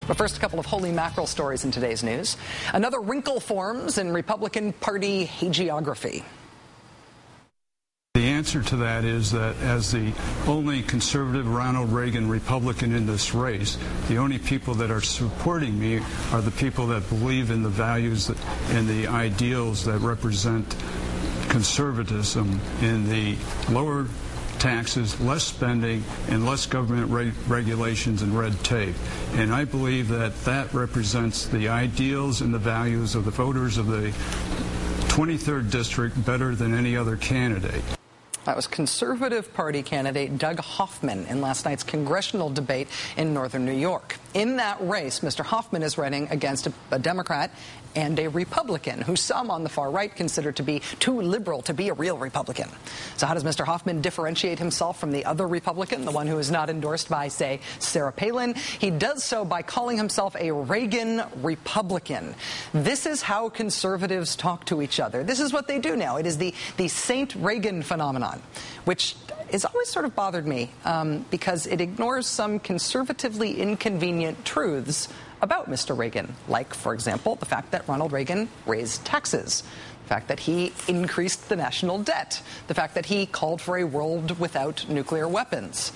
But first, a couple of holy mackerel stories in today's news. Another wrinkle forms in Republican Party hagiography. The answer to that is that as the only conservative Ronald Reagan Republican in this race, the only people that are supporting me are the people that believe in the values and the ideals that represent conservatism in the lower taxes, less spending, and less government regulations and red tape. And I believe that that represents the ideals and the values of the voters of the 23rd District better than any other candidate. That was Conservative Party candidate Doug Hoffman in last night's congressional debate in northern New York. In that race, Mr. Hoffman is running against a Democrat and a Republican, who some on the far right consider to be too liberal to be a real Republican. So how does Mr. Hoffman differentiate himself from the other Republican, the one who is not endorsed by, say, Sarah Palin? He does so by calling himself a Reagan Republican. This is how conservatives talk to each other. This is what they do now. It is the Saint Reagan phenomenon, which has always sort of bothered me because it ignores some conservatively inconvenient truths about Mr. Reagan, like, for example, the fact that Ronald Reagan raised taxes, the fact that he increased the national debt, the fact that he called for a world without nuclear weapons.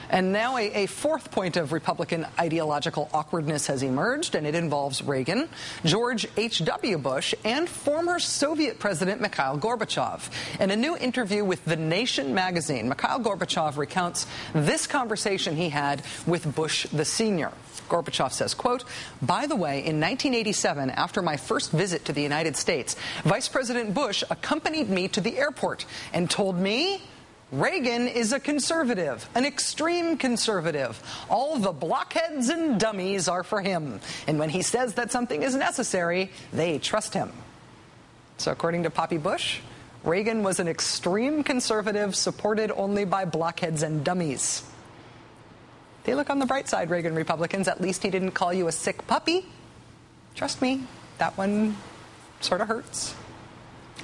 And now a fourth point of Republican ideological awkwardness has emerged, and it involves Reagan, George H.W. Bush, and former Soviet President Mikhail Gorbachev. In a new interview with The Nation magazine, Mikhail Gorbachev recounts this conversation he had with Bush the Senior. Gorbachev says, quote, "By the way, in 1987, after my first visit to the United States, Vice President Bush accompanied me to the airport and told me Reagan is a conservative, an extreme conservative. All the blockheads and dummies are for him. And when he says that something is necessary, they trust him." So according to Poppy Bush, Reagan was an extreme conservative supported only by blockheads and dummies. They look on the bright side, Reagan Republicans. At least he didn't call you a sick puppy. Trust me, that one sort of hurts.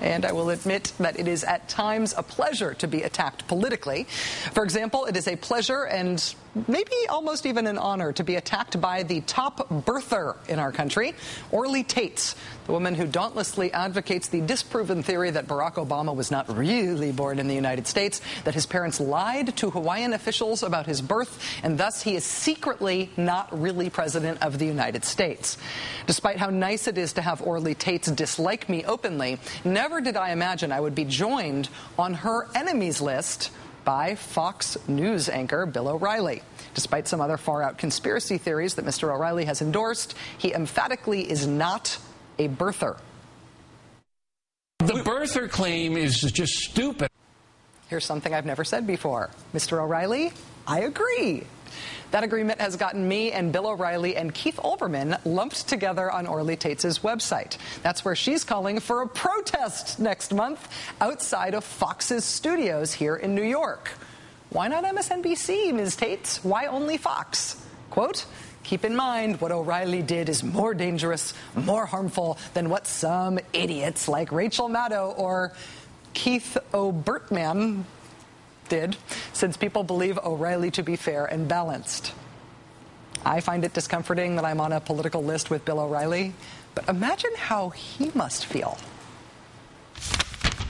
And I will admit that it is at times a pleasure to be attacked politically. For example, it is a pleasure and maybe almost even an honor to be attacked by the top birther in our country, Orly Taitz, the woman who dauntlessly advocates the disproven theory that Barack Obama was not really born in the United States, that his parents lied to Hawaiian officials about his birth, and thus he is secretly not really president of the United States. Despite how nice it is to have Orly Taitz dislike me openly, never did I imagine I would be joined on her enemies list by Fox News anchor Bill O'Reilly. Despite some other far-out conspiracy theories that Mr. O'Reilly has endorsed, he emphatically is not a birther. The birther claim is just stupid. Here's something I've never said before. Mr. O'Reilly, I agree. That agreement has gotten me and Bill O'Reilly and Keith Olbermann lumped together on Orly Taitz's website. That's where she's calling for a protest next month outside of Fox's studios here in New York. Why not MSNBC, Ms. Taitz? Why only Fox? Quote, "Keep in mind what O'Reilly did is more dangerous, more harmful than what some idiots like Rachel Maddow or Keith O'Bertman did, since people believe O'Reilly to be fair and balanced." I find it discomforting that I'm on a political list with Bill O'Reilly, but imagine how he must feel.